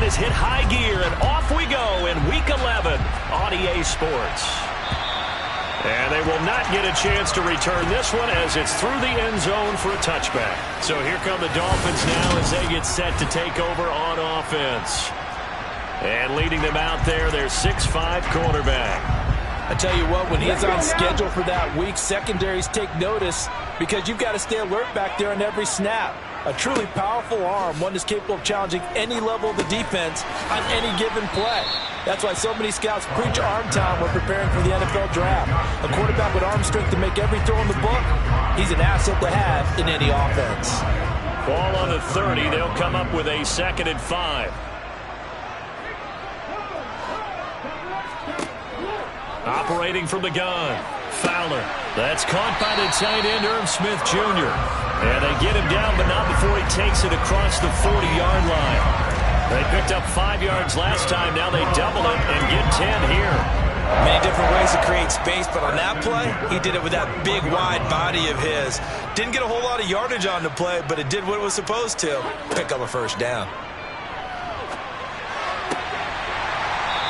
engine has hit high gear, and off we go in Week 11 on EA Sports. And they will not get a chance to return this one as it's through the end zone for a touchback. So here come the Dolphins now as they get set to take over on offense. And leading them out there, their 6'5" quarterback. I tell you what, when he's on schedule for that week, secondaries take notice because you've got to stay alert back there on every snap. A truly powerful arm, one that's capable of challenging any level of the defense on any given play. That's why so many scouts preach arm talent when preparing for the NFL draft. A quarterback with arm strength to make every throw in the book, he's an asset to have in any offense. Ball on the 30. They'll come up with a 2nd and 5. Operating from the gun, Fowler. That's caught by the tight end, Irv Smith Jr. And they get him down, but not before he takes it across the 40-yard line. They picked up 5 yards last time. Now they double it and get 10 here. Many different ways to create space, but on that play, he did it with that big, wide body of his. Didn't get a whole lot of yardage on the play, but it did what it was supposed to. Pick up a first down.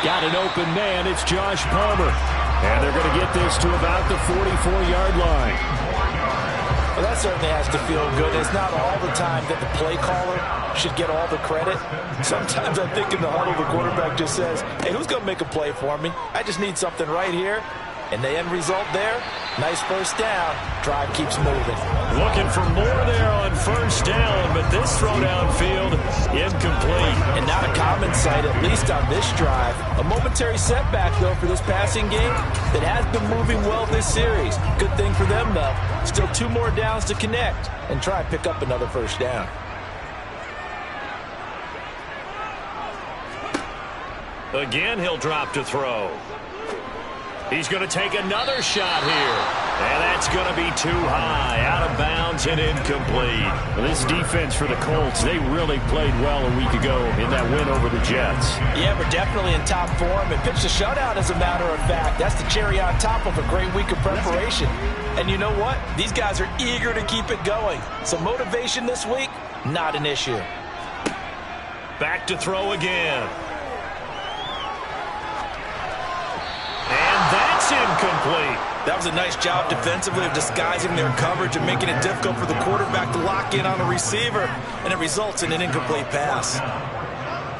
Got an open man. It's Josh Palmer. And they're going to get this to about the 44-yard line. Well, that certainly has to feel good. It's not all the time that the play caller should get all the credit. Sometimes I think in the huddle, the quarterback just says, hey, who's going to make a play for me? I just need something right here. And the end result there, nice first down. Drive keeps moving. Looking for more there on first down, but this throw downfield, incomplete. And not a common sight, at least on this drive. A momentary setback, though, for this passing game that has been moving well this series. Good thing for them, though. Still 2 more downs to connect and try and pick up another first down. Again, he'll drop to throw. He's going to take another shot here. And that's going to be too high. Out of bounds and incomplete. Well, this defense for the Colts, they really played well a week ago in that win over the Jets. Yeah, we're definitely in top form and pitched a shutout, as a matter of fact. That's the cherry on top of a great week of preparation. And you know what? These guys are eager to keep it going. So motivation this week, not an issue. Back to throw again. That's incomplete. That was a nice job defensively of disguising their coverage and making it difficult for the quarterback to lock in on a receiver, and it results in an incomplete pass.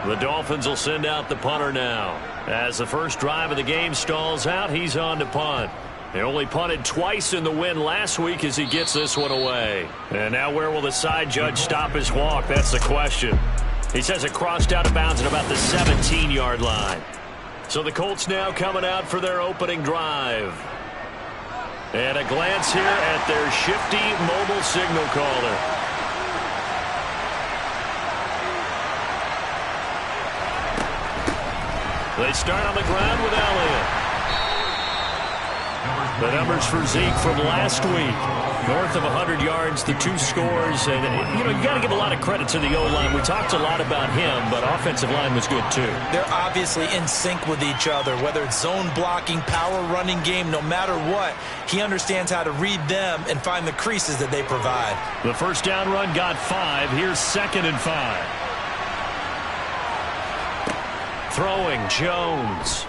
The Dolphins will send out the punter now. As the first drive of the game stalls out, he's on to punt. They only punted twice in the win last week as he gets this one away. And now where will the side judge stop his walk? That's the question. He says it crossed out of bounds at about the 17-yard line. So the Colts now coming out for their opening drive. And a glance here at their shifty mobile signal caller. They start on the ground with Elliott. The numbers for Zeke from last week. North of 100 yards, the 2 scores. And, you got to give a lot of credit to the O-line. We talked a lot about him, but offensive line was good, too. They're obviously in sync with each other, whether it's zone blocking, power running game, no matter what. He understands how to read them and find the creases that they provide. The first down run got 5. Here's 2nd and 5. Throwing, Jones.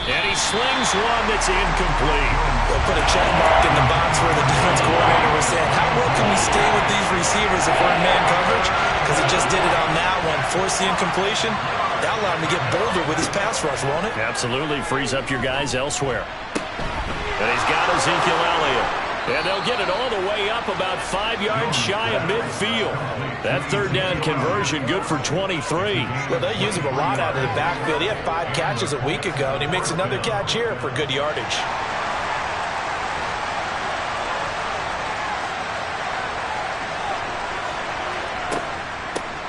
And he slings one that's incomplete. They'll put a check mark in the box where the defense coordinator was saying, how well can we stay with these receivers if we're in man coverage? Because he just did it on that one. Force the incompletion. That'll allow him to get bolder with his pass rush, won't it? Absolutely. Frees up your guys elsewhere. And he's got Ezekiel Elliott. And they'll get it all the way up about 5 yards shy of midfield. That third down conversion good for 23. Well, they use him a lot out of the backfield. He had 5 catches a week ago, and he makes another catch here for good yardage.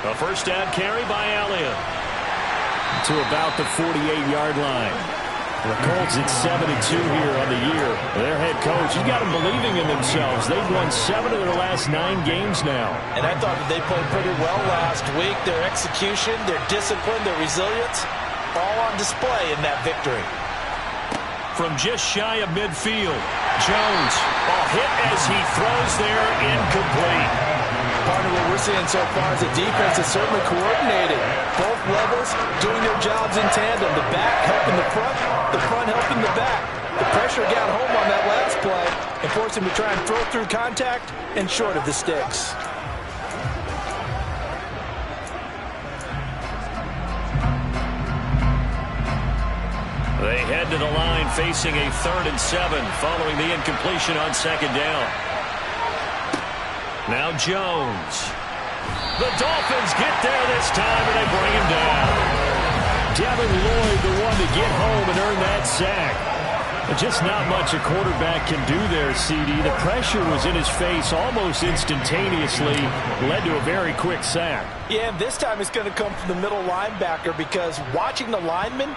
A first down carry by Elliott to about the 48-yard line. The Colts at 7-2 here on the year. Their head coach, he's got them believing in themselves. They've won 7 of their last 9 games now. And I thought that they played pretty well last week. Their execution, their discipline, their resilience, all on display in that victory. From just shy of midfield, Jones, a hit as he throws there, incomplete. Partner, what we're seeing so far is the defense is certainly coordinated. Both levels doing their jobs in tandem. The back helping the front helping the back. The pressure got home on that last play and forced him to try and throw through contact and short of the sticks. They head to the line facing a 3rd and 7 following the incompletion on 2nd down. Now Jones. The Dolphins get there this time and they bring him down. Devin Lloyd, the one to get home and earn that sack. Just not much a quarterback can do there, CD. The pressure was in his face almost instantaneously, led to a very quick sack. Yeah, and this time it's going to come from the middle linebacker because watching the lineman,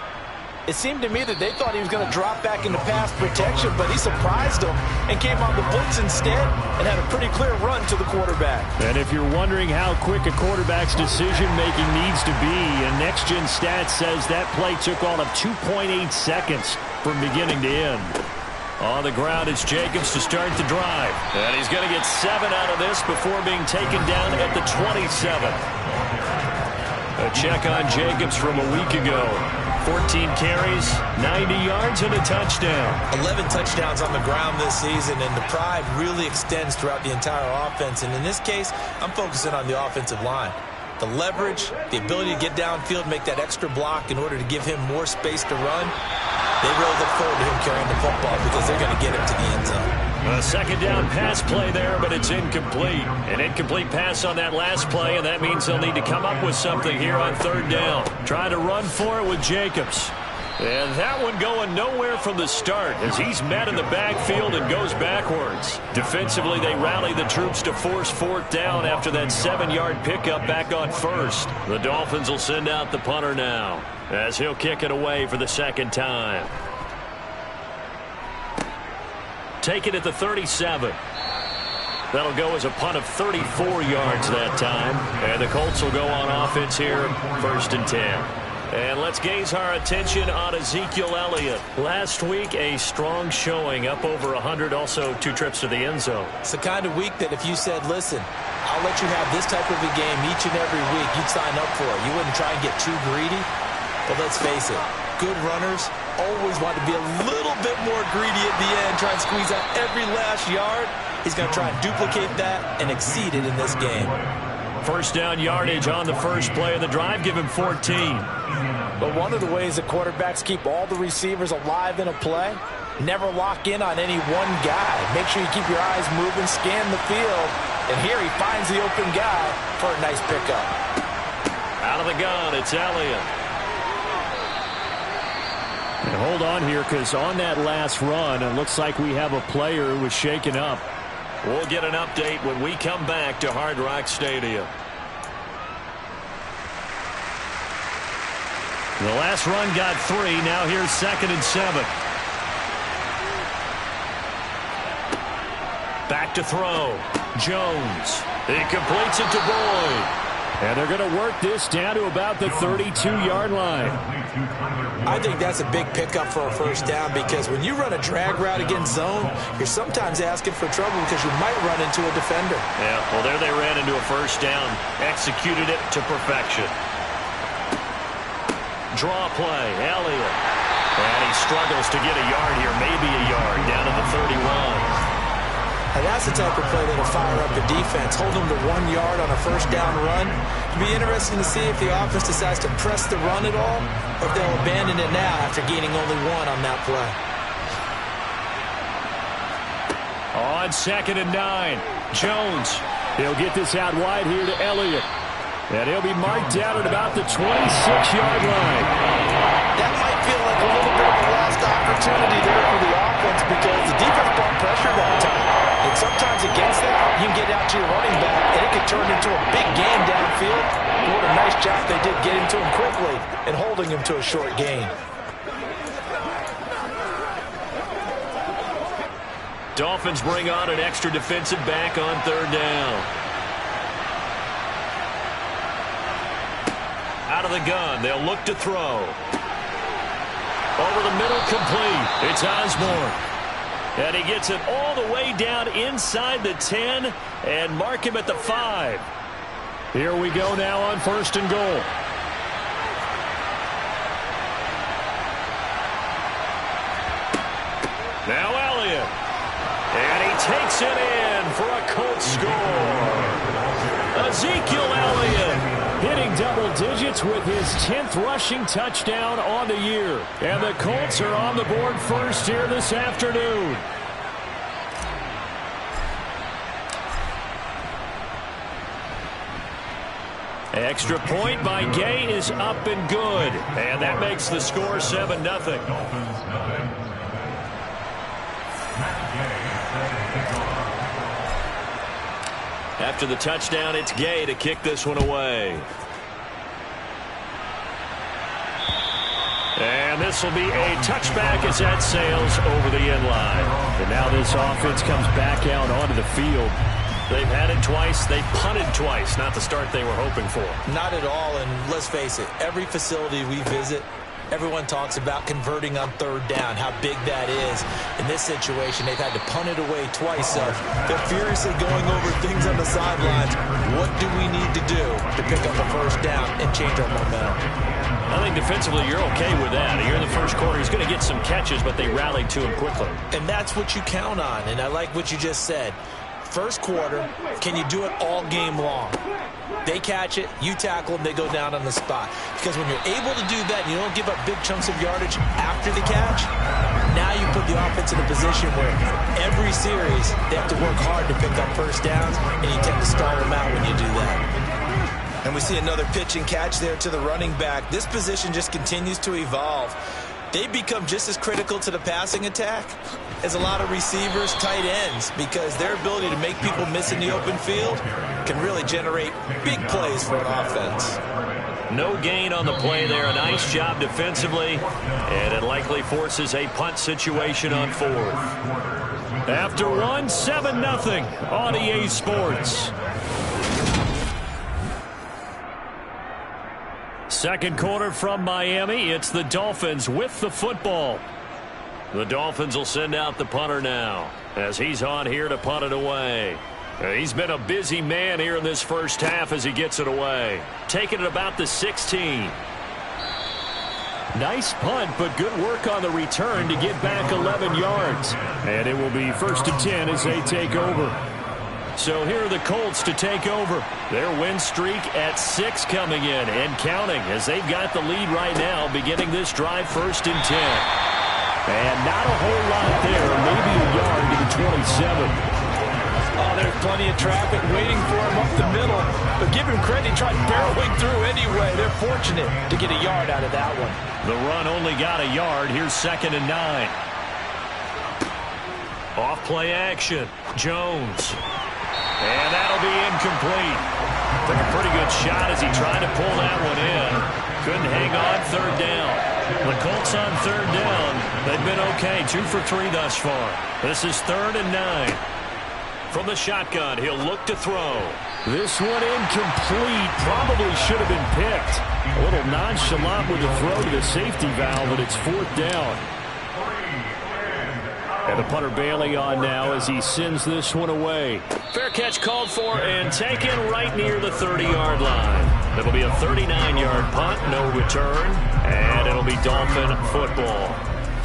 it seemed to me that they thought he was going to drop back into pass protection, but he surprised them and came on the blitz instead and had a pretty clear run to the quarterback. And if you're wondering how quick a quarterback's decision-making needs to be, and Next Gen Stats says that play took all of 2.8 seconds from beginning to end. On the ground, it's Jacobs to start the drive. And he's going to get 7 out of this before being taken down at the 27. A check on Jacobs from a week ago. 14 carries, 90 yards, and a touchdown. 11 touchdowns on the ground this season, and the pride really extends throughout the entire offense. And in this case, I'm focusing on the offensive line. The leverage, the ability to get downfield, make that extra block in order to give him more space to run. They really look forward to him carrying the football because they're going to get him to the end zone. A 2nd down pass play there, but it's incomplete. An incomplete pass on that last play, and that means they'll need to come up with something here on 3rd down. Trying to run for it with Jacobs. And that one going nowhere from the start as he's met in the backfield and goes backwards. Defensively, they rally the troops to force 4th down after that 7-yard pickup back on 1st. The Dolphins will send out the punter now as he'll kick it away for the 2nd time. Take it at the 37. That'll go as a punt of 34 yards that time. And the Colts will go on offense here, 1st and 10. And let's gaze our attention on Ezekiel Elliott. Last week, a strong showing, up over 100, also 2 trips to the end zone. It's the kind of week that if you said, listen, I'll let you have this type of a game each and every week, you'd sign up for it. You wouldn't try and get too greedy. But let's face it, good runners always want to be a little bit more greedy at the end, try and squeeze out every last yard. He's going to try and duplicate that and exceed it in this game. 1st down yardage on the first play of the drive, give him 14. But one of the ways that quarterbacks keep all the receivers alive in a play, never lock in on any one guy. Make sure you keep your eyes moving, scan the field, and here he finds the open guy for a nice pickup. Out of the gun, it's Elliott. And hold on here, because on that last run, it looks like we have a player who was shaken up. We'll get an update when we come back to Hard Rock Stadium. The last run got 3. Now here's 2nd and 7. Back to throw. Jones. He completes it to Boyd. And they're going to work this down to about the 32-yard line. I think that's a big pickup for a 1st down because when you run a drag route against zone, you're sometimes asking for trouble because you might run into a defender. Yeah, well, there they ran into a 1st down. Executed it to perfection. Draw play, Elliott. And he struggles to get a yard here, maybe a yard, down to the 31. And that's the type of play that'll fire up the defense. Hold them to 1 yard on a 1st down run. It'll be interesting to see if the offense decides to press the run at all or if they'll abandon it now after gaining only 1 on that play. On 2nd and 9, Jones. He'll get this out wide here to Elliott. And he'll be marked down at about the 26-yard line. That might feel like a little bit of a lost opportunity there for the offense because the defense brought pressure that time. And sometimes against that, you can get out to your running back, and it can turn into a big game downfield. What a nice job they did getting to him quickly and holding him to a short gain. Dolphins bring on an extra defensive back on 3rd down. Out of the gun, they'll look to throw. Over the middle, complete. It's Osborne. And he gets it all the way down inside the 10 and mark him at the 5. Here we go now on 1st and goal. Now Elliott. And he takes it in for a Colts score. Ezekiel Elliott hitting double digits with his 10th rushing touchdown on the year. And the Colts are on the board first here this afternoon. Extra point by Gay is up and good. And that makes the score 7-0. After the touchdown, it's Gay to kick this one away. And this will be a touchback as that sails over the end line. And now this offense comes back out onto the field. They've had it twice. They punted twice. Not the start they were hoping for. Not at all, and let's face it, every facility we visit, everyone talks about converting on 3rd down, how big that is. In this situation, they've had to punt it away twice, so they're furiously going over things on the sidelines. What do we need to do to pick up a 1st down and change our momentum? I think defensively you're okay with that. Here in the first quarter, he's going to get some catches, but they rallied to him quickly. And that's what you count on, and I like what you just said. First quarter, can you do it all game long? They catch it, you tackle them, they go down on the spot. Because when you're able to do that and you don't give up big chunks of yardage after the catch, now you put the offense in a position where every series they have to work hard to pick up 1st downs, and you tend to stall them out when you do that. And we see another pitch and catch there to the running back. This position just continues to evolve. They become just as critical to the passing attack as a lot of receivers, tight ends, because their ability to make people miss in the open field can really generate big plays for an offense. No gain on the play there. A nice job defensively, and it likely forces a punt situation on 4th. After one, 7-0 on EA Sports. Second quarter from Miami. It's the Dolphins with the football. The Dolphins will send out the punter now as he's on here to punt it away. He's been a busy man here in this first half as he gets it away. Taking it about the 16. Nice punt, but good work on the return to get back 11 yards. And it will be 1st and 10 as they take over. So here are the Colts to take over. Their win streak at 6 coming in and counting as they've got the lead right now beginning this drive 1st and 10. And not a whole lot there, maybe a yard to the 27. Oh, there's plenty of traffic waiting for him up the middle. But give him credit, he tried barreling through anyway. They're fortunate to get a yard out of that one. The run only got a yard. Here's 2nd and 9. Off play action. Jones. And that'll be incomplete. Took a pretty good shot as he tried to pull that one in. Couldn't hang on 3rd down. The Colts on 3rd down. They've been okay. 2 for 3 thus far. This is 3rd and 9. From the shotgun, he'll look to throw. This one incomplete. Probably should have been picked. A little nonchalant with the throw to the safety valve, but it's 4th down. And the punter Bailey on now as he sends this one away. Fair catch called for and taken right near the 30-yard line. It'll be a 39-yard punt, no return, and it'll be Dolphin football.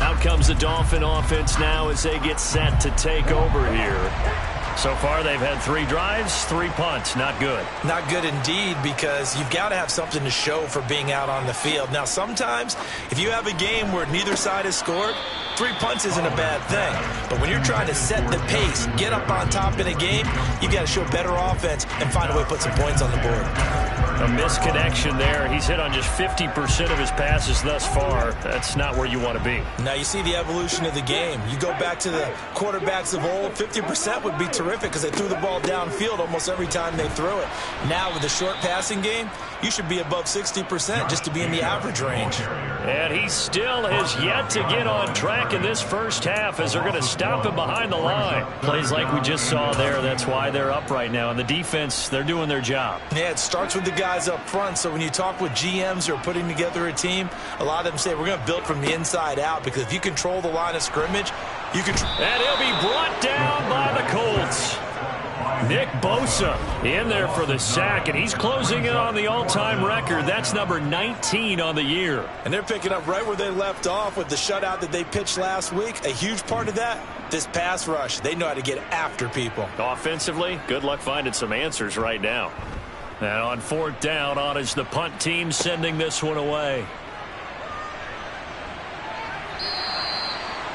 Out comes the Dolphin offense now as they get set to take over here. So far, they've had 3 drives, 3 punts. Not good. Not good indeed, because you've got to have something to show for being out on the field. Now, sometimes, if you have a game where neither side has scored, 3 punts isn't a bad thing. But when you're trying to set the pace, get up on top in a game, you've got to show better offense and find a way to put some points on the board. A misconnection there. He's hit on just 50% of his passes thus far. That's not where you want to be. Now, you see the evolution of the game. You go back to the quarterbacks of old, 50% would be terrific because they threw the ball downfield almost every time they threw it. Now, with the short passing game, you should be above 60% just to be in the average range. And he still has yet to get on track in this first half as they're going to stop him behind the line. Plays like we just saw there, that's why they're up right now. And the defense, they're doing their job. Yeah, it starts with the guys up front. So when you talk with GMs who are putting together a team, a lot of them say we're going to build from the inside out, because if you control the line of scrimmage, you can... And he'll be brought down by the Colts. Nick Bosa in there for the sack, and he's closing in on the all-time record. That's number 19 on the year. And they're picking up right where they left off with the shutout that they pitched last week. A huge part of that, this pass rush. They know how to get after people. Offensively, good luck finding some answers right now. And on fourth down, on is the punt team sending this one away.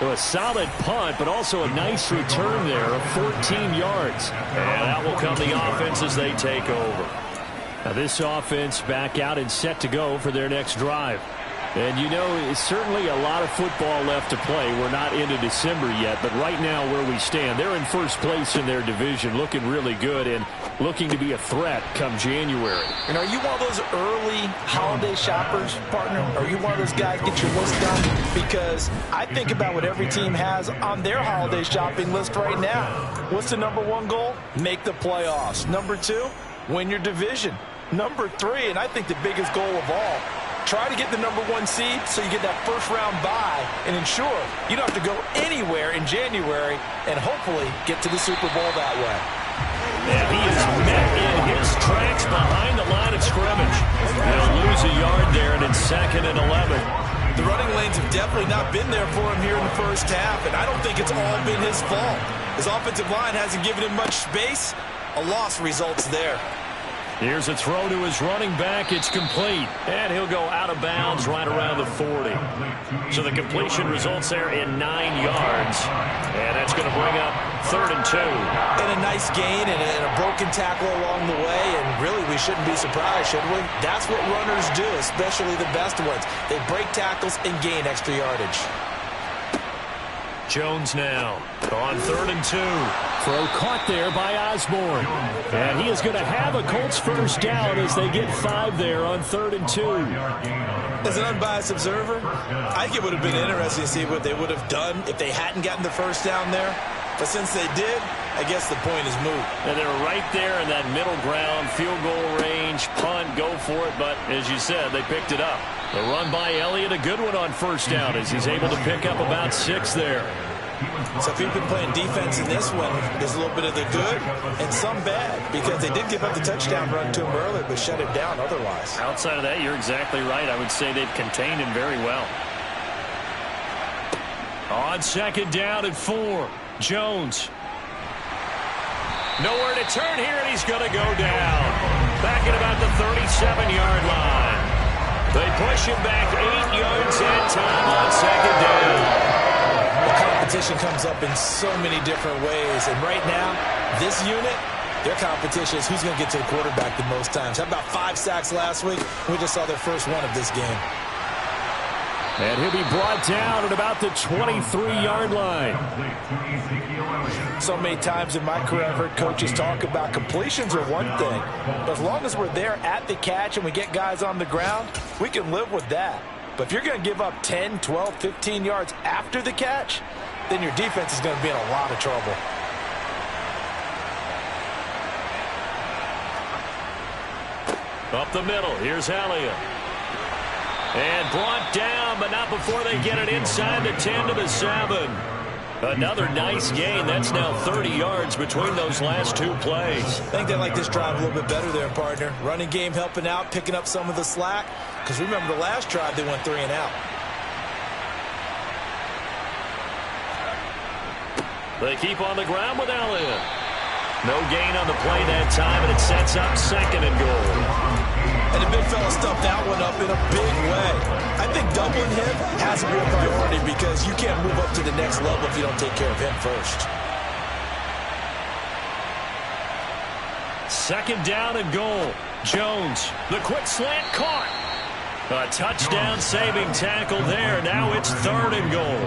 So a solid punt, but also a nice return there of 14 yards. And that will come the offense as they take over. Now this offense back out and set to go for their next drive. And you know, it's certainly a lot of football left to play. We're not into December yet, but right now where we stand, they're in first place in their division, looking really good and looking to be a threat come January. And are you one of those early holiday shoppers, partner? Are you one of those guys get your list done? Because I think about what every team has on their holiday shopping list right now. What's the number one goal? Make the playoffs. Number two, win your division. Number three, and I think the biggest goal of all, try to get the number one seed so you get that first round bye and ensure you don't have to go anywhere in January and hopefully get to the Super Bowl that way. And he is met in his tracks behind the line of scrimmage. He'll lose a yard there, and it's 2nd and 11. The running lanes have definitely not been there for him here in the first half, and I don't think it's all been his fault. His offensive line hasn't given him much space. A loss results there. Here's a throw to his running back. It's complete. And he'll go out of bounds right around the 40. So the completion results there in 9 yards. And that's going to bring up 3rd and 2. And a nice gain and a broken tackle along the way. And really, we shouldn't be surprised, should we? That's what runners do, especially the best ones. They break tackles and gain extra yardage. Jones now on 3rd and 2. Throw caught there by Osborne. And he is going to have a Colts first down as they get 5 there on 3rd and 2. As an unbiased observer, I think it would have been interesting to see what they would have done if they hadn't gotten the first down there. But since they did, I guess the point is moot. And they're right there in that middle ground, field goal range, punt, go for it. But as you said, they picked it up. The run by Elliott, a good one on first down as he's able to pick up about 6 there. So if you've been playing defense in this one, there's a little bit of the good and some bad, because they did give up the touchdown run to him earlier, but shut it down otherwise. Outside of that, you're exactly right. I would say they've contained him very well. On 2nd down and 4, Jones. Nowhere to turn here, and he's going to go down. Back at about the 37-yard line. They push him back 8 yards that time on 2nd down. The competition comes up in so many different ways, and right now, this unit, their competition is who's going to get to the quarterback the most times. How about 5 sacks last week? We just saw their first one of this game. And he'll be brought down at about the 23-yard line. So many times in my career, I've heard coaches talk about completions are one thing, but as long as we're there at the catch and we get guys on the ground, we can live with that. But if you're going to give up 10, 12, 15 yards after the catch, then your defense is going to be in a lot of trouble. Up the middle, here's Elliott. And brought down, but not before they get it inside the 10 to the 7. Another nice gain. That's now 30 yards between those last 2 plays. I think they like this drive a little bit better there, partner. Running game helping out, picking up some of the slack. Because remember the last drive, they went 3 and out. They keep on the ground with Elliott. No gain on the play that time, and it sets up 2nd and goal. And the big fella stuffed that one up in a big way. I think doubling him has to be a priority because you can't move up to the next level if you don't take care of him first. 2nd down and goal. Jones, the quick slant caught. A touchdown-saving tackle there. Now it's 3rd and goal.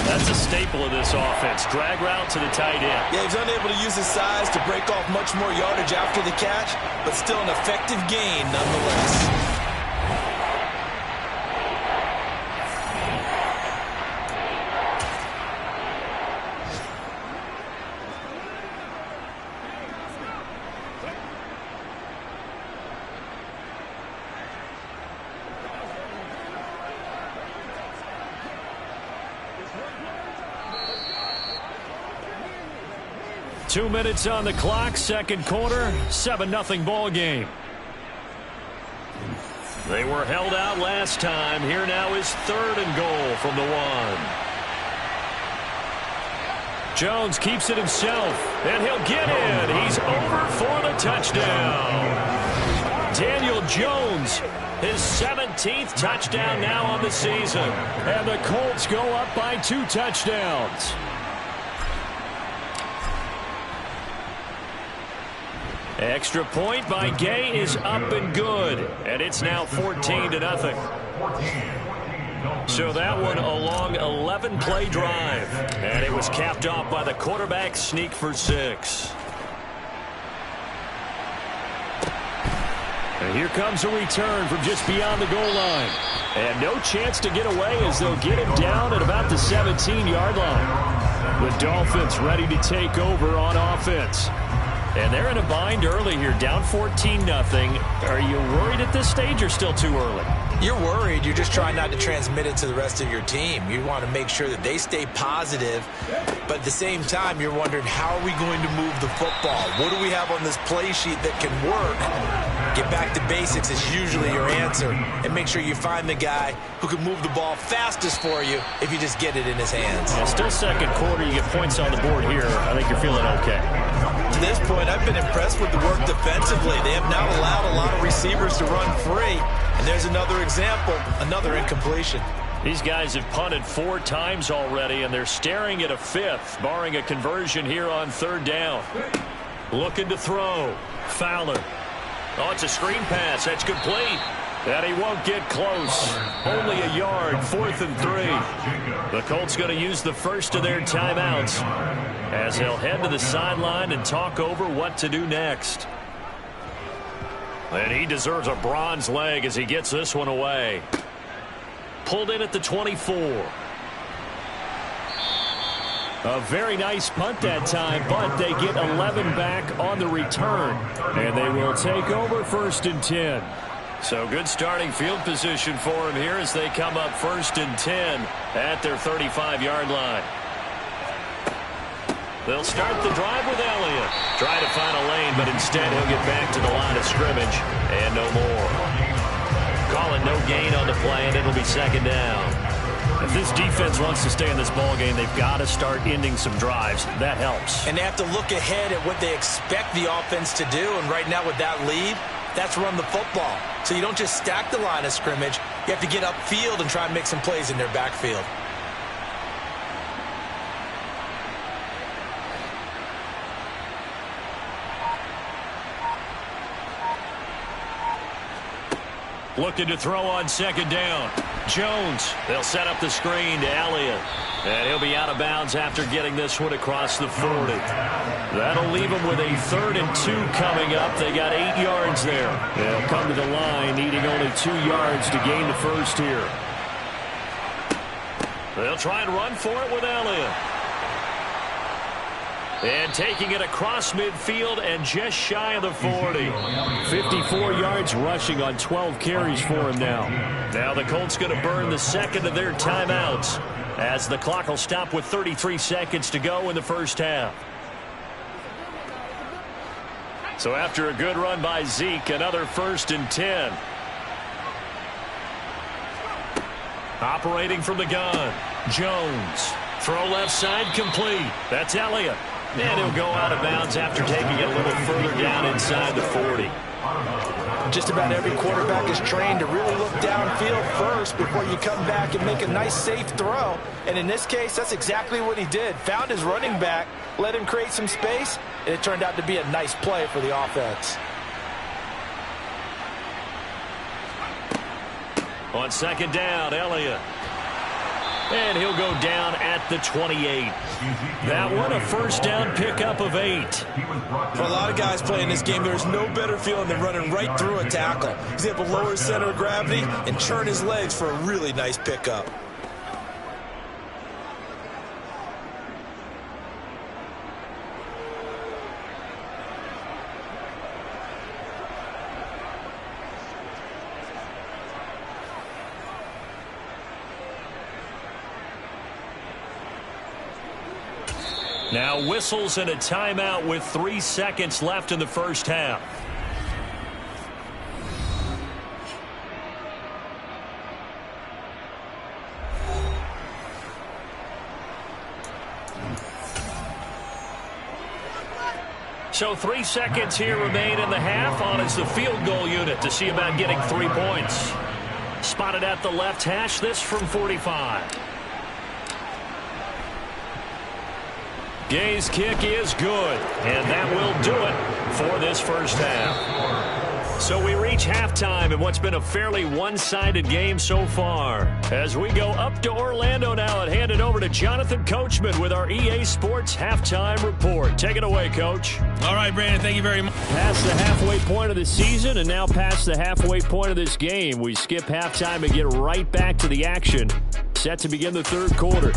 That's a staple of this offense. Drag route to the tight end. Yeah, he's unable to use his size to break off much more yardage after the catch, but still an effective gain nonetheless. 2 minutes on the clock, second quarter, 7-0 ball game. They were held out last time. Here now is 3rd and goal from the 1. Jones keeps it himself, and he'll get in. He's over for the touchdown. Daniel Jones, his 17th touchdown now on the season. And the Colts go up by 2 touchdowns. Extra point by Gay is up and good. And it's now 14-0. So that one a long 11-play drive. And it was capped off by the quarterback sneak for 6. And here comes a return from just beyond the goal line. And no chance to get away as they'll get him down at about the 17-yard line. The Dolphins ready to take over on offense. And they're in a bind early here, down 14-0. Are you worried at this stage or still too early? You're worried. You're just trying not to transmit it to the rest of your team. You want to make sure that they stay positive. But at the same time, you're wondering, how are we going to move the football? What do we have on this play sheet that can work? Get back to basics is usually your answer. And make sure you find the guy who can move the ball fastest for you if you just get it in his hands. Yeah, still second quarter. You get points on the board here. I think you're feeling okay. To this point, I've been impressed with the work defensively. They have now allowed a lot of receivers to run free. And there's another example, another incompletion. These guys have punted 4 times already, and they're staring at a 5th, barring a conversion here on 3rd down. Looking to throw. Fowler. Oh, it's a screen pass. That's complete. And he won't get close. Only a yard, 4th and 3. The Colts going to use the first of their timeouts as they'll head to the sideline and talk over what to do next. And he deserves a bronze leg as he gets this one away. Pulled in at the 24. A very nice punt that time, but they get 11 back on the return. And they will take over 1st and 10. So good starting field position for him here as they come up 1st and 10 at their 35-yard line. They'll start the drive with Elliott. Try to find a lane, but instead he'll get back to the line of scrimmage and no more. Calling no gain on the play, and it'll be 2nd down. If this defense wants to stay in this ballgame, they've got to start ending some drives. That helps. And they have to look ahead at what they expect the offense to do. And right now with that lead, that's run the football. So you don't just stack the line of scrimmage. You have to get upfield and try and make some plays in their backfield. Looking to throw on 2nd down. Jones. They'll set up the screen to Elliott. And he'll be out of bounds after getting this one across the 40. That'll leave them with a 3rd and 2 coming up. They got 8 yards there. They'll come to the line needing only 2 yards to gain the first here. They'll try and run for it with Elliott. And taking it across midfield and just shy of the 40. 54 yards rushing on 12 carries for him now. Now the Colts going to burn the 2nd of their timeouts as the clock will stop with 33 seconds to go in the first half. So after a good run by Zeke, another 1st and 10. Operating from the gun. Jones. Throw left side complete. That's Elliott. And he'll go out of bounds after taking it a little further down inside the 40. Just about every quarterback is trained to really look downfield first before you come back and make a nice, safe throw. And in this case, that's exactly what he did. Found his running back, let him create some space, and it turned out to be a nice play for the offense. On 2nd down, Elliott. And he'll go down at the 28. That one a 1st down pickup of 8. For a lot of guys playing this game, there's no better feeling than running right through a tackle. He's able to lower his center of gravity and churn his legs for a really nice pickup. Now whistles and a timeout with 3 seconds left in the first half. So 3 seconds here remain in the half. On is the field goal unit to see about getting 3 points. Spotted at the left hash, this from 45. Gay's kick is good, and that will do it for this first half. So we reach halftime in what's been a fairly one-sided game so far. As we go up to Orlando now and hand it over to Jonathan Coachman with our EA Sports Halftime Report. Take it away, Coach. All right, Brandon, thank you very much. Past the halfway point of the season and now past the halfway point of this game. We skip halftime and get right back to the action. Set to begin the third quarter.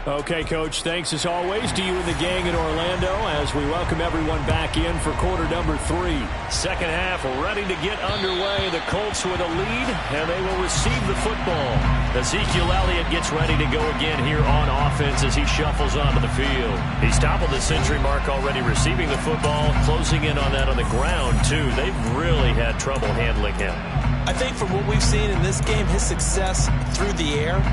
Okay, Coach, thanks as always to you and the gang in Orlando as we welcome everyone back in for quarter number 3. Second half ready to get underway. The Colts with a lead, and they will receive the football. Ezekiel Elliott gets ready to go again here on offense as he shuffles onto the field. He's toppled the century mark already receiving the football, closing in on that on the ground, too. They've really had trouble handling him. I think from what we've seen in this game, his success through the air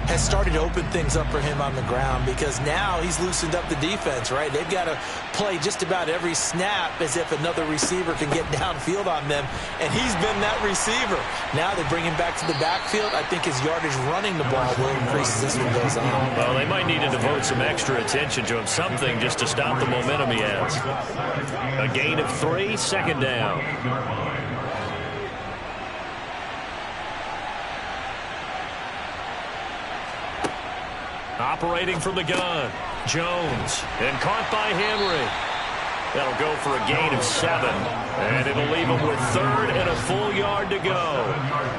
has started to open things up for him on the ground because now he's loosened up the defense, right? They've got to play just about every snap as if another receiver can get downfield on them, and he's been that receiver. Now they bring him back to the backfield. I think his yardage running the ball will increase as this one goes on. Well, they might need to devote some extra attention to him, something just to stop the momentum he has. A gain of 3, second down. Operating from the gun, Jones, and caught by Henry. That'll go for a gain of 7, and it'll leave him with 3rd and a full yard to go.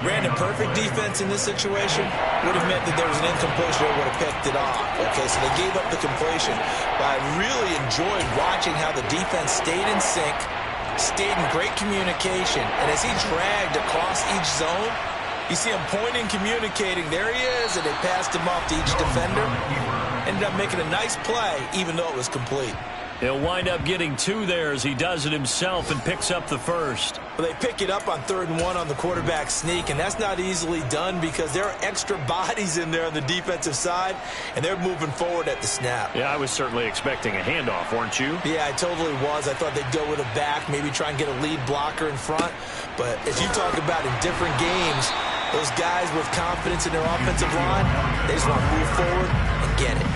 Brandon, perfect defense in this situation would have meant that there was an incompletion that would have picked it off. Okay, so they gave up the completion, but I really enjoyed watching how the defense stayed in sync, stayed in great communication, and as he dragged across each zone, you see him pointing, communicating. There he is, and they passed him off to each defender. Ended up making a nice play, even though it was complete. He'll wind up getting 2 there as he does it himself and picks up the first. Well, they pick it up on 3rd and 1 on the quarterback sneak, and that's not easily done because there are extra bodies in there on the defensive side, and they're moving forward at the snap. Yeah, I was certainly expecting a handoff, weren't you? Yeah, I totally was. I thought they'd go with a back, maybe try and get a lead blocker in front. But as you talk about in different games, those guys with confidence in their offensive line, they just want to move forward and get it.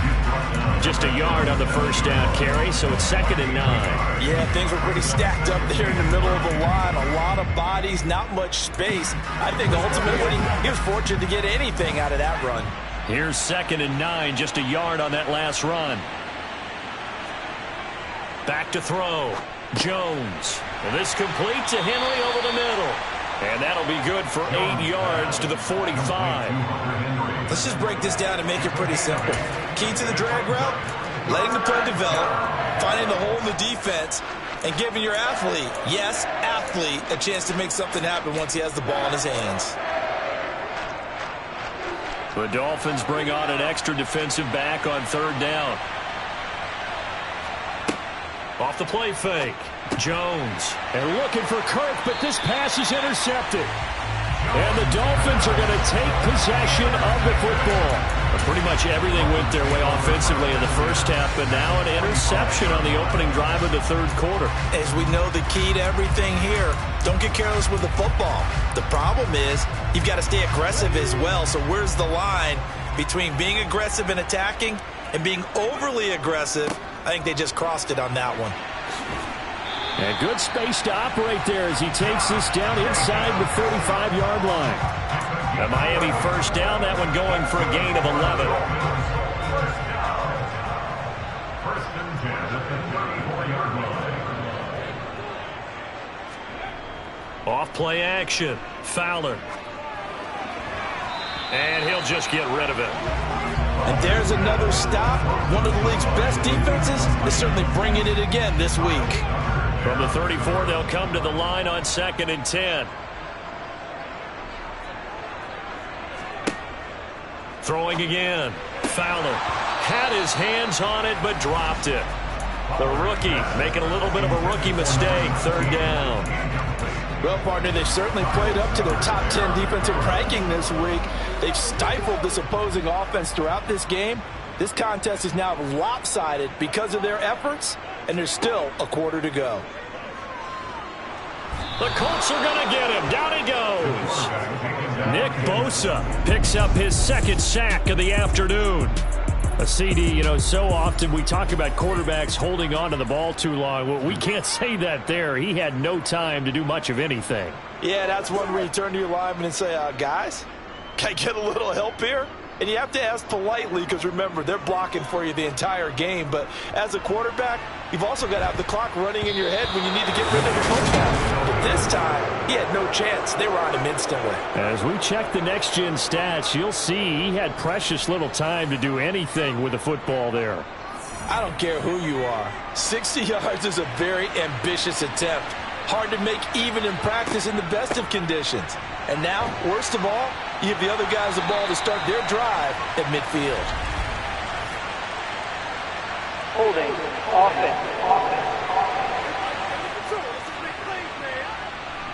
Just a yard on the first down carry, so it's 2nd and 9. Yeah, things were pretty stacked up there in the middle of the line. A lot of bodies, not much space. I think ultimately he was fortunate to get anything out of that run. Here's 2nd and 9, just a yard on that last run. Back to throw. Jones. And this complete to Henry over the middle. And that'll be good for 8 yards to the 45. Let's just break this down and make it pretty simple. Key to the drag route, letting the play develop, finding the hole in the defense, and giving your athlete, yes, athlete, a chance to make something happen once he has the ball in his hands. The Dolphins bring on an extra defensive back on 3rd down. Off the play fake. Jones. And looking for Kirk, but this pass is intercepted. And the Dolphins are going to take possession of the football. Pretty much everything went their way offensively in the first half, but now an interception on the opening drive of the 3rd quarter. As we know, the key to everything here, don't get careless with the football. The problem is you've got to stay aggressive as well. So where's the line between being aggressive and attacking and being overly aggressive? I think they just crossed it on that one. And good space to operate there as he takes this down inside the 35-yard line. A Miami first down, that one going for a gain of 11. First and 10 at the 34-yard line. Off play action. Fowler. And he'll just get rid of it. And there's another stop. One of the league's best defenses is certainly bringing it again this week. From the 34, they'll come to the line on 2nd and 10. Throwing again. Fowler had his hands on it but dropped it. The rookie making a little bit of a rookie mistake. Third down. Well, partner, they've certainly played up to their top 10 defensive ranking this week. They've stifled this opposing offense throughout this game. This contest is now lopsided because of their efforts, and there's still a quarter to go. The Colts are going to get him. Down he goes. Nick Bosa picks up his second sack of the afternoon. A CD, you know, so often we talk about quarterbacks holding on to the ball too long. Well, we can't say that there. He had no time to do much of anything. Yeah, that's one where you turn to your lineman and say, guys, can I get a little help here? And you have to ask politely because, remember, they're blocking for you the entire game. But as a quarterback, you've also got to have the clock running in your head when you need to get rid of the touchdown. But this time, he had no chance. They were on him instantly. As we check the next-gen stats, you'll see he had precious little time to do anything with the football there. I don't care who you are. 60 yards is a very ambitious attempt. Hard to make even in practice in the best of conditions. And now, worst of all, you give the other guys the ball to start their drive at midfield. Holding, offense.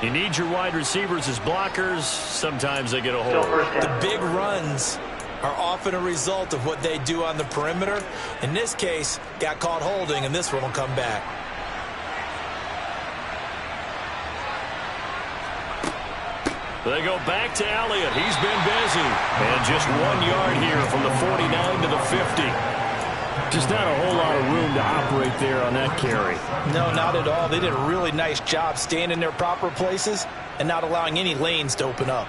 You need your wide receivers as blockers. Sometimes they get a hold. The big runs are often a result of what they do on the perimeter. In this case, got caught holding, and this one will come back. They go back to Elliott. He's been busy. And just 1 yard here from the 49 to the 50. Just not a whole lot of room to operate there on that carry. No, not at all. They did a really nice job staying in their proper places and not allowing any lanes to open up.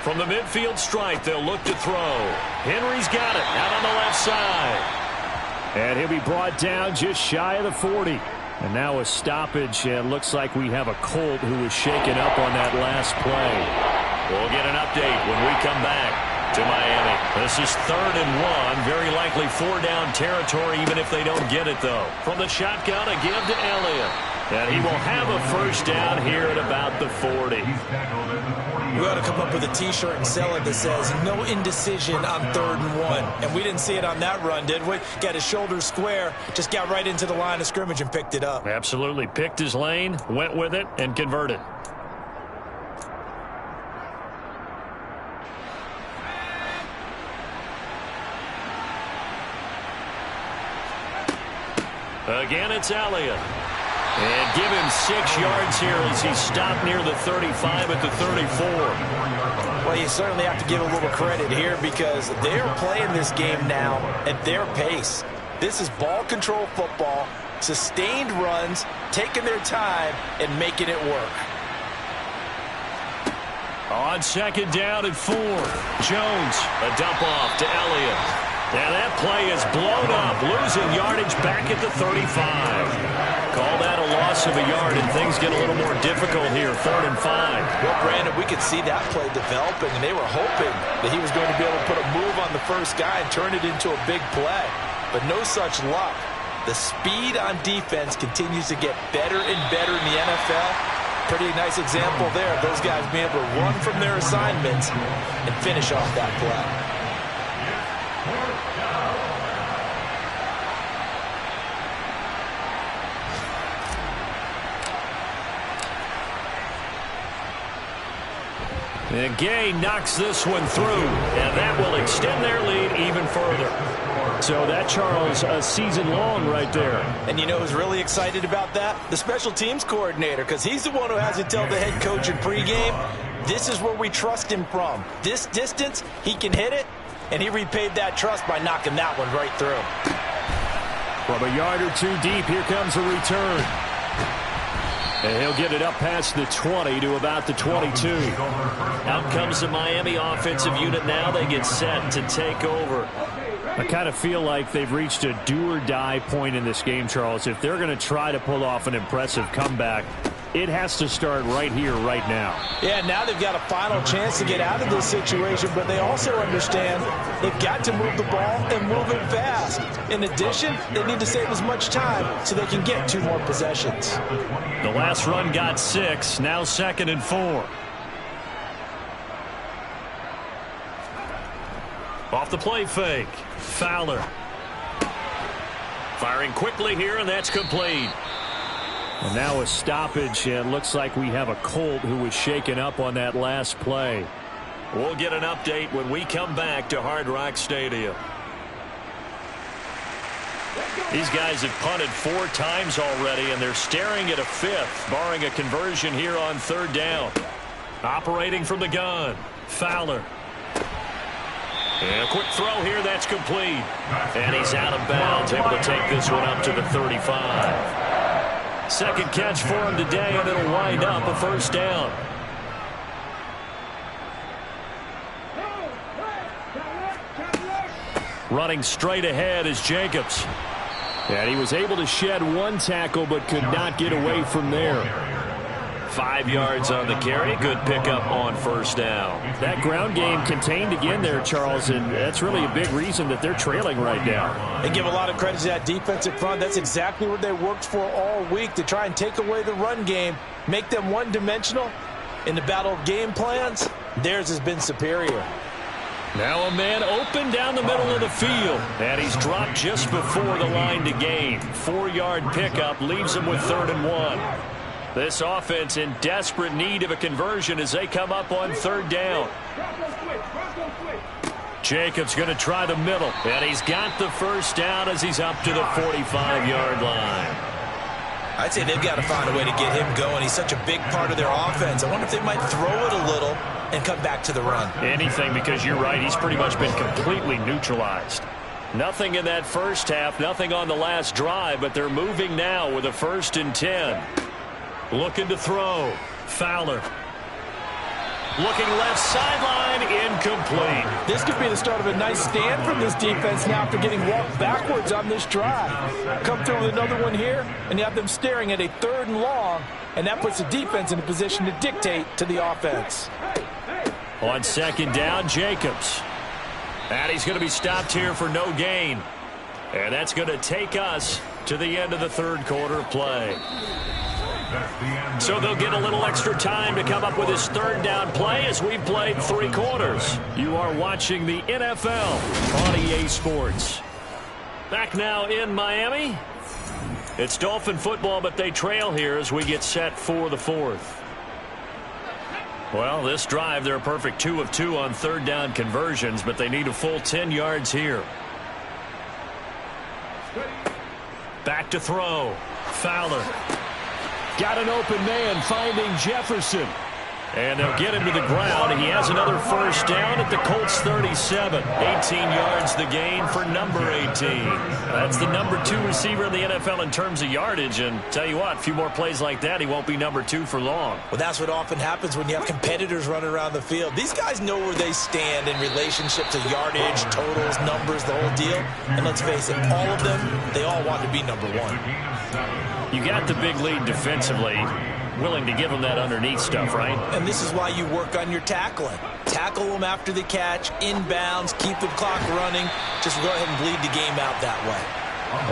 From the midfield stripe, they'll look to throw. Henry's got it out on the left side. And he'll be brought down just shy of the 40. And now a stoppage, and looks like we have a Colt who was shaken up on that last play. We'll get an update when we come back to Miami. This is 3rd and 1, very likely 4-down territory, even if they don't get it, though. From the shotgun, a give to Elliott. And he will have a first down here at about the 40. We ought to come up with a T-shirt and sell it that says, no indecision on 3rd and 1. And we didn't see it on that run, did we? Got his shoulders square, just got right into the line of scrimmage and picked it up. Absolutely. Picked his lane, went with it, and converted. Again, it's Elliott. And give him 6 yards here as he stopped near the 35 at the 34. Well, you certainly have to give a little credit here because they're playing this game now at their pace. This is ball control football, sustained runs, taking their time, and making it work. On 2nd down and 4. Jones, a dump off to Elliott. And that play is blown up, losing yardage back at the 35. Call that a loss of a yard, and things get a little more difficult here, 3rd and 5. Well, Brandon, we could see that play developing, and they were hoping that he was going to be able to put a move on the first guy and turn it into a big play. But no such luck. The speed on defense continues to get better and better in the NFL. Pretty nice example there of those guys being able to run from their assignments and finish off that play. And Gay knocks this one through, and that will extend their lead even further. So that, Charles, a season long right there. And you know who's really excited about that? The special teams coordinator, because he's the one who has to tell the head coach in pregame, this is where we trust him from. This distance, he can hit it, and he repaid that trust by knocking that one right through. From a yard or two deep, here comes a return. And he'll get it up past the 20 to about the 22. Out comes the Miami offensive unit now. They get set to take over. I kind of feel like they've reached a do-or-die point in this game, Charles. If they're going to try to pull off an impressive comeback, It has to start right here, right now. Yeah, now they've got a final chance to get out of this situation, but they also understand they've got to move the ball and move it fast. In addition, they need to save as much time so they can get 2 more possessions. The last run got 6, now 2nd and 4. Off the play fake, Fowler. Firing quickly here, and that's complete. And now a stoppage, and looks like we have a Colt who was shaken up on that last play. We'll get an update when we come back to Hard Rock Stadium. These guys have punted 4 times already, and they're staring at a 5th, barring a conversion here on 3rd down. Operating from the gun, Fowler. And a quick throw here, that's complete. And he's out of bounds, able to take this one up to the 35. Second catch for him today, and it'll wind up a 1st down. Running straight ahead is Jacobs. And he was able to shed 1 tackle, but could not get away from there. 5 yards on the carry. Good pickup on 1st down. That ground game contained again there, Charles, and that's really a big reason that they're trailing right now. They give a lot of credit to that defensive front. That's exactly what they worked for all week, to try and take away the run game, make them one-dimensional. In the battle of game plans, theirs has been superior. Now a man open down the middle of the field, and he's dropped just before the line to gain. 4-yard pickup leaves him with 3rd and 1. This offense in desperate need of a conversion as they come up on 3rd down. Jacobs going to try the middle, and he's got the 1st down as he's up to the 45-yard line. I'd say they've got to find a way to get him going. He's such a big part of their offense. I wonder if they might throw it a little and come back to the run. Anything, because you're right, he's pretty much been completely neutralized. Nothing in that 1st half, nothing on the last drive, but they're moving now with a 1st and 10. Looking to throw. Fowler. Looking left sideline, incomplete. This could be the start of a nice stand from this defense now after getting walked backwards on this drive. Come through with another one here, and you have them staring at a 3rd and long, and that puts the defense in a position to dictate to the offense. On 2nd down, Jacobs. And he's going to be stopped here for no gain. And that's going to take us to the end of the 3rd quarter of play. So they'll get a little extra time to come up with his 3rd down play as we've played 3 quarters. You are watching the NFL on EA Sports. Back now in Miami. It's Dolphin football, but they trail here as we get set for the 4th. Well, this drive, they're a perfect 2 of 2 on 3rd down conversions, but they need a full 10 yards here. Back to throw. Fowler. Got an open man, finding Jefferson. And they'll get him to the ground, and he has another 1st down at the Colts 37. 18 yards the gain for number 18. That's the number 2 receiver in the NFL in terms of yardage, and tell you what, a few more plays like that, he won't be number 2 for long. Well, that's what often happens when you have competitors running around the field. These guys know where they stand in relationship to yardage, totals, numbers, the whole deal. And let's face it, all of them, they all want to be number 1. You got the big lead defensively. Willing to give them that underneath stuff, right? And this is why you work on your tackling. Tackle them after the catch, inbounds, keep the clock running. Just go ahead and bleed the game out that way.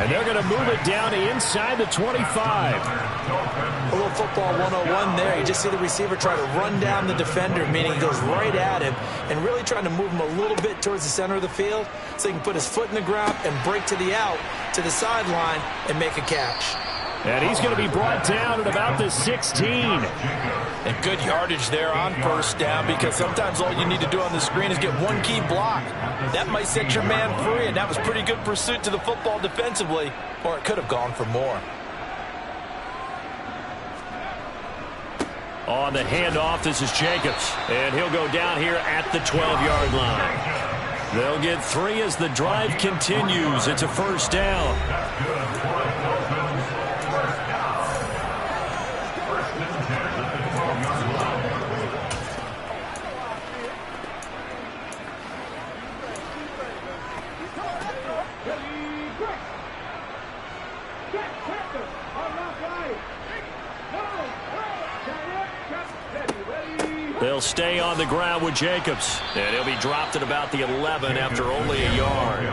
And they're going to move it down to inside the 25. A little football 101 there. You just see the receiver try to run down the defender, meaning he goes right at him, and really trying to move him a little bit towards the center of the field so he can put his foot in the ground and break to the out, to the sideline, and make a catch. And he's going to be brought down at about the 16. And good yardage there on 1st down, because sometimes all you need to do on the screen is get one key block. That might set your man free, and that was pretty good pursuit to the football defensively, or it could have gone for more. On the handoff, this is Jacobs, and he'll go down here at the 12-yard line. They'll get 3 as the drive continues. It's a 1st down. They'll stay on the ground with Jacobs. And he'll be dropped at about the 11 after only a yard. On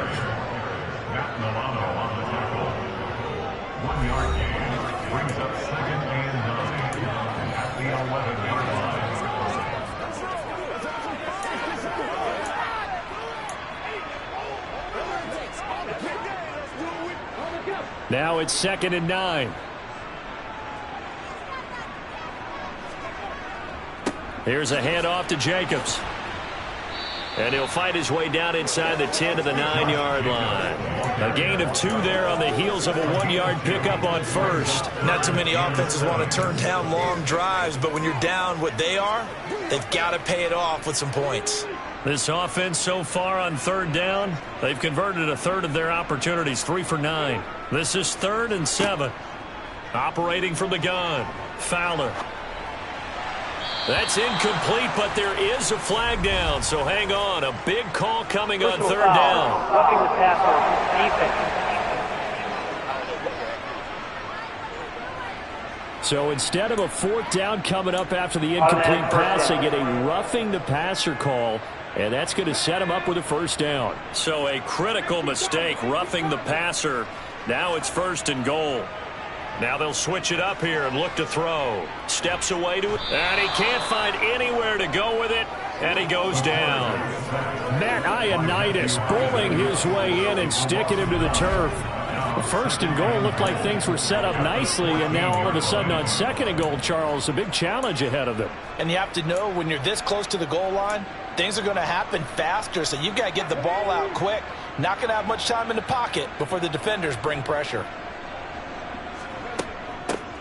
the tackle. 1 yard gain brings up 2nd and 9 at the 11-yard line. Now it's 2nd and 9. Here's a handoff to Jacobs. And he'll fight his way down inside the 10 to the 9-yard line. A gain of 2 there on the heels of a 1-yard pickup on first. Not too many offenses want to turn down long drives, but when you're down what they are, they've got to pay it off with some points. This offense so far on 3rd down, they've converted a third of their opportunities, 3 for 9. This is 3rd and 7. Operating from the gun, Fowler. That's incomplete, but there is a flag down, so hang on. A big call coming on 3rd down. Roughing the passer, defense. So instead of a 4th down coming up after the incomplete pass, they get a roughing the passer call, and that's going to set them up with a 1st down. So a critical mistake, roughing the passer. Now it's 1st and goal. Now they'll switch it up here and look to throw. Steps away to it, and he can't find anywhere to go with it, and he goes down. Matt Ioannidis bowling his way in and sticking him to the turf. The 1st and goal looked like things were set up nicely, and now all of a sudden on 2nd and goal, Charles, a big challenge ahead of them. And you have to know when you're this close to the goal line, things are going to happen faster, so you've got to get the ball out quick. Not going to have much time in the pocket before the defenders bring pressure.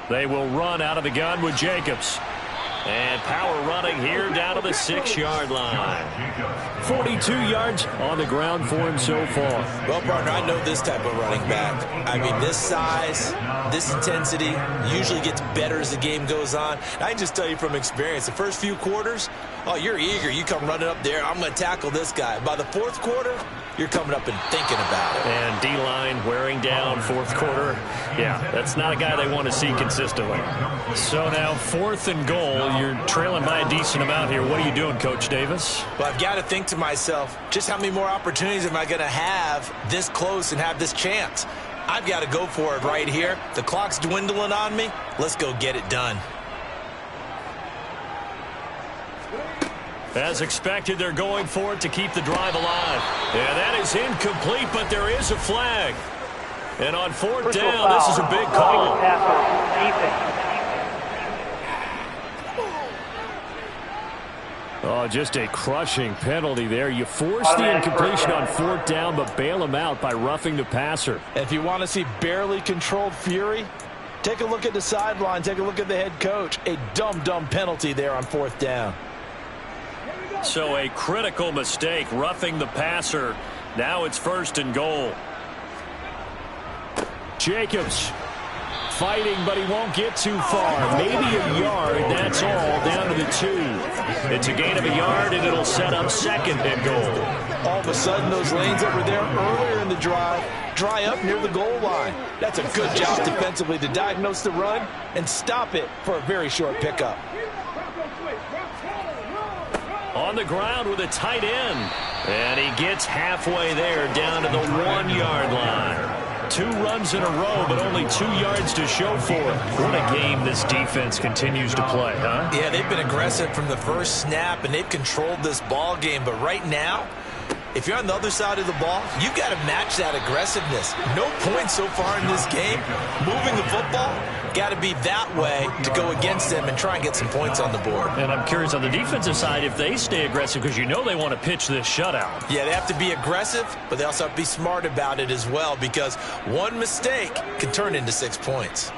They will run out of the gun with Jacobs. And power running here down to the 6-yard line. 42 yards on the ground for him so far. Well, partner, I know this type of running back. I mean, this size, this intensity usually gets better as the game goes on. And I can just tell you from experience, the first few quarters, oh, you're eager. You come running up there, I'm going to tackle this guy. By the 4th quarter, you're coming up and thinking about it. And D-line wearing down 4th quarter. Yeah, that's not a guy they want to see consistently. So now 4th and goal. You're trailing by a decent amount here. What are you doing, Coach Davis? Well, I've got to think to myself, just how many more opportunities am I going to have this close and have this chance? I've got to go for it right here. The clock's dwindling on me. Let's go get it done. As expected, they're going for it to keep the drive alive. And that is incomplete, but there is a flag. And on 4th down, this is a big call. Oh, just a crushing penalty there. You force the incompletion on 4th down, but bail him out by roughing the passer. If you want to see barely controlled fury, take a look at the sideline. Take a look at the head coach. A dumb penalty there on 4th down. So a critical mistake, roughing the passer. Now it's 1st and goal. Jacobs fighting, but he won't get too far. Maybe a yard, that's all, down to the 2. It's a gain of a yard, and it'll set up 2nd and goal. All of a sudden, those lanes that were there earlier in the drive dry up near the goal line. That's a good job defensively to diagnose the run and stop it for a very short pickup. On the ground with a tight end. And he gets halfway there down to the 1-yard line. 2 runs in a row, but only 2 yards to show for it. What a game this defense continues to play, huh? Yeah, they've been aggressive from the first snap, and they've controlled this ball game. But right now, if you're on the other side of the ball, you've got to match that aggressiveness. No points so far in this game. Moving the football, got to be that way to go against them and try and get some points on the board. And I'm curious on the defensive side if they stay aggressive, because you know they want to pitch this shutout. Yeah, they have to be aggressive, but they also have to be smart about it as well, because one mistake can turn into 6 points.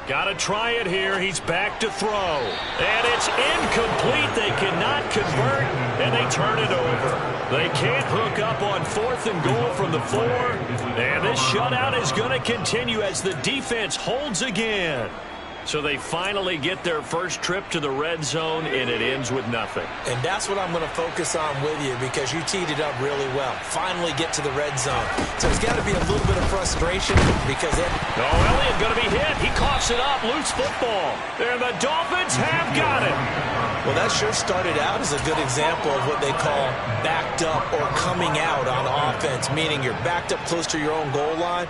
Got to try it here. He's back to throw. And it's incomplete. They cannot convert, and they turn it over. They can't hook up on 4th and goal from the 4. And this shutout is going to continue as the defense holds again. So they finally get their first trip to the red zone, and it ends with nothing. And that's what I'm going to focus on with you, because you teed it up really well. Finally get to the red zone. So there's got to be a little bit of frustration because Elliott going to be hit. He coughs it up. Loose football. And the Dolphins have got it. Well, that sure started out as a good example of what they call backed up or coming out on offense, meaning you're backed up close to your own goal line.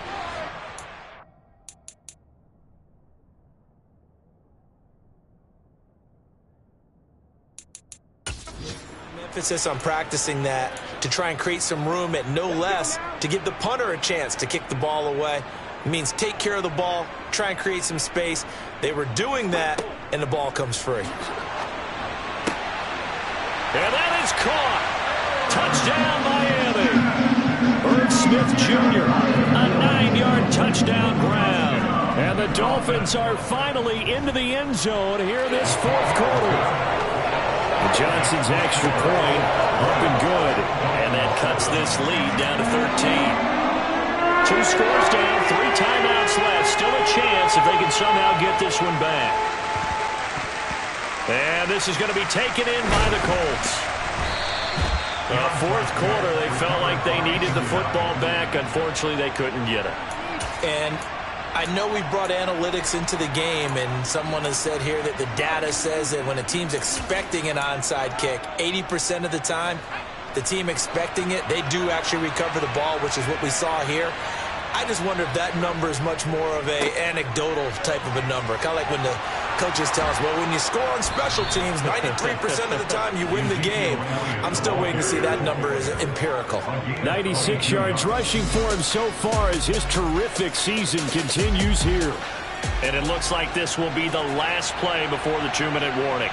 Emphasis on practicing that to try and create some room at no less to give the punter a chance to kick the ball away. It means take care of the ball, try and create some space. They were doing that, and the ball comes free. And that is caught. Touchdown, Miami. Irv Smith Jr., a 9-yard touchdown grab. And the Dolphins are finally into the end zone here this fourth quarter. Johnson's extra point up and good. And that cuts this lead down to 13. 2 scores down, 3 timeouts left. Still a chance if they can somehow get this one back. And this is going to be taken in by the Colts. Fourth quarter, they felt like they needed the football back. Unfortunately, they couldn't get it. And I know we brought analytics into the game, and someone has said here that the data says that when a team's expecting an onside kick, 80% of the time, the team expecting it, they do actually recover the ball, which is what we saw here. I just wonder if that number is much more of a anecdotal type of a number. Kind of like when the coaches tell us, well, when you score on special teams, 93% of the time you win the game. I'm still waiting to see that number is empirical. 96 yards rushing for him so far as his terrific season continues here. And it looks like this will be the last play before the 2-minute warning.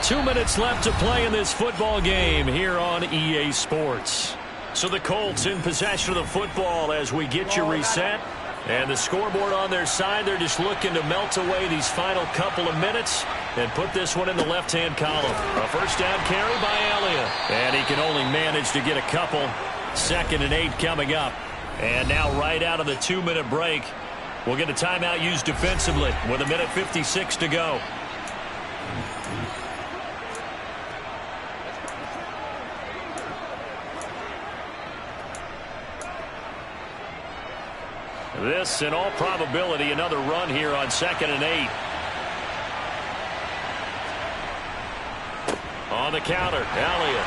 2 minutes left to play in this football game here on EA Sports. So the Colts in possession of the football as we get you reset. And the scoreboard on their side, they're just looking to melt away these final couple of minutes and put this one in the left-hand column. A first down carry by Elliott. And he can only manage to get a couple. 2nd and 8 coming up. And now right out of the 2-minute break, we'll get a timeout used defensively with 1:56 to go. This, in all probability, another run here on 2nd and 8. On the counter, Elliott.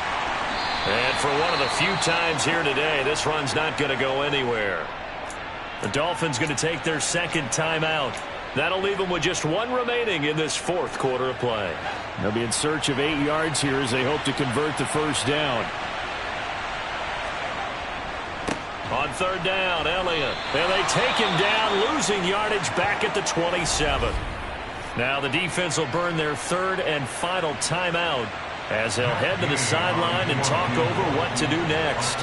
And for one of the few times here today, this run's not going to go anywhere. The Dolphins going to take their 2nd timeout. That'll leave them with just 1 remaining in this 4th quarter of play. They'll be in search of 8 yards here as they hope to convert the first down. On 3rd down, Elliott. And they take him down, losing yardage back at the 27. Now the defense will burn their 3rd and final timeout as they'll head to the sideline and talk over what to do next.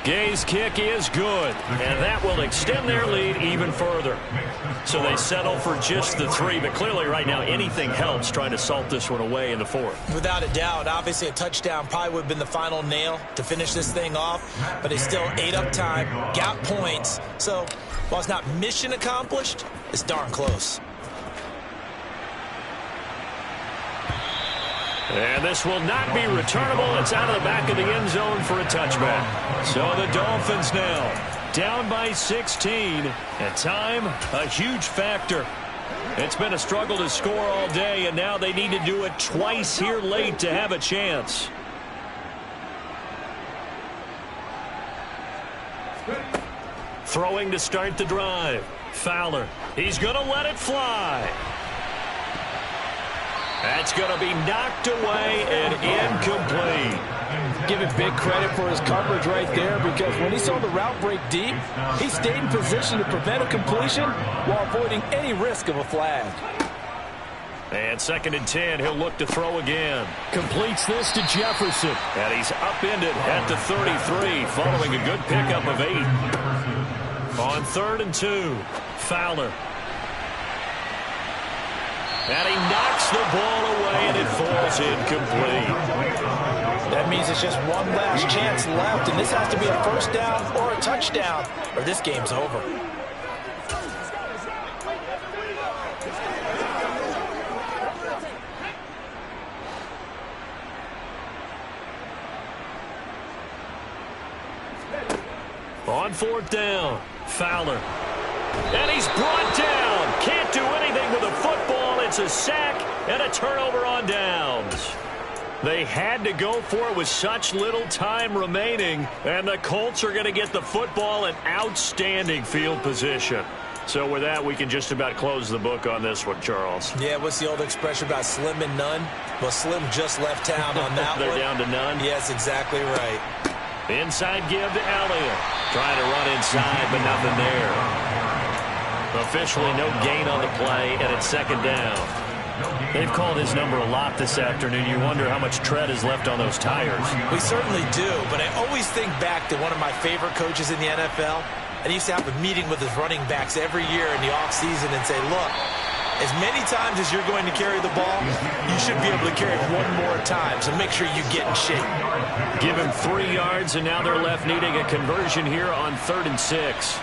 Gay's kick is good, and that will extend their lead even further. So they settle for just the 3, but clearly right now anything helps trying to salt this one away in the 4th. Without a doubt, obviously a touchdown probably would have been the final nail to finish this thing off, but they still ate up time, got points. So while it's not mission accomplished, it's darn close. And this will not be returnable. It's out of the back of the end zone for a touchback. So the Dolphins now down by 16. At time, a huge factor. It's been a struggle to score all day, and now they need to do it twice here late to have a chance. Throwing to start the drive. Fowler. He's going to let it fly. That's going to be knocked away and incomplete. Give it big credit for his coverage right there, because when he saw the route break deep, he stayed in position to prevent a completion while avoiding any risk of a flag. And 2nd and 10, he'll look to throw again. Completes this to Jefferson. And he's upended at the 33 following a good pickup of 8. On 3rd and 2, Fowler. And he knocks the ball away, and it falls incomplete. That means it's just one last chance left, and this has to be a first down or a touchdown, or this game's over. On fourth down, Fowler. And he's brought down. Can't do anything with a football. It's a sack and a turnover on downs. They had to go for it with such little time remaining, and the Colts are going to get the football in outstanding field position. So with that, we can just about close the book on this one, Charles. Yeah, what's the old expression about slim and none? Well, Slim just left town on that They're one. down to none? Yes, exactly right. Inside give to Elliott. Trying to run inside, but nothing there. Officially no gain on the play, and it's second down. They've called his number a lot this afternoon. You wonder how much tread is left on those tires. We certainly do, but I always think back to one of my favorite coaches in the NFL. And he used to have a meeting with his running backs every year in the offseason and say, look, as many times as you're going to carry the ball, you should be able to carry it one more time, so make sure you get in shape. Give him 3 yards, and now they're left needing a conversion here on 3rd and 6.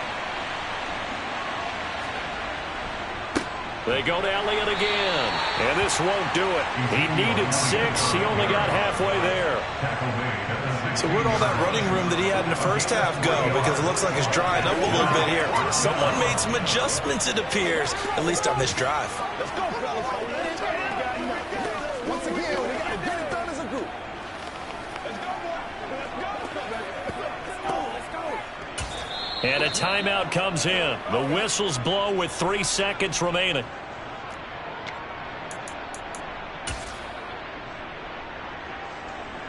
They go to Elliott again, and this won't do it. He needed 6. He only got halfway there. So where'd all that running room that he had in the first half go? Because it looks like it's drying up a little bit here. Someone made some adjustments, it appears, at least on this drive. Let's go, fellas. Once again, we got to get it done as a group. Let's go, boy. Let's go. And a timeout comes in. The whistles blow with 3 seconds remaining.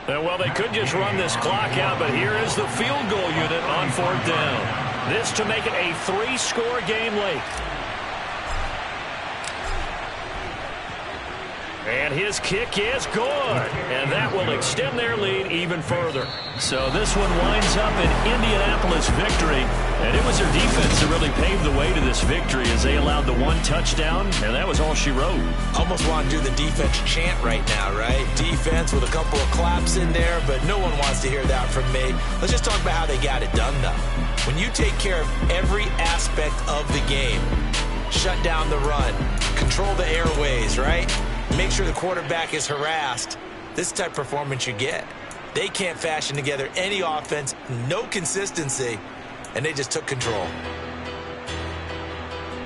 Well, they could just run this clock out, but here is the field goal unit on 4th down. This to make it a 3-score game late. And his kick is good, and that will extend their lead even further. So this one winds up an Indianapolis victory, and it was their defense that really paved the way to this victory as they allowed the 1 touchdown, and that was all she wrote. Almost want to do the defense chant right now, right? Defense with a couple of claps in there, but no one wants to hear that from me. Let's just talk about how they got it done, though. When you take care of every aspect of the game, shut down the run, control the airways, right? Make sure the quarterback is harassed. This is the type of performance you get. They can't fashion together any offense, no consistency, and they just took control.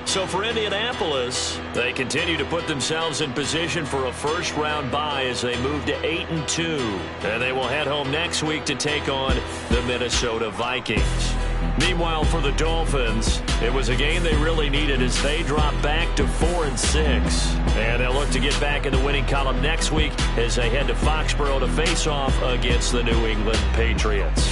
So for Indianapolis, they continue to put themselves in position for a first-round bye as they move to 8-2. And they will head home next week to take on the Minnesota Vikings. Meanwhile, for the Dolphins, it was a game they really needed as they drop back to 4-6. And they'll look to get back in the winning column next week as they head to Foxborough to face off against the New England Patriots.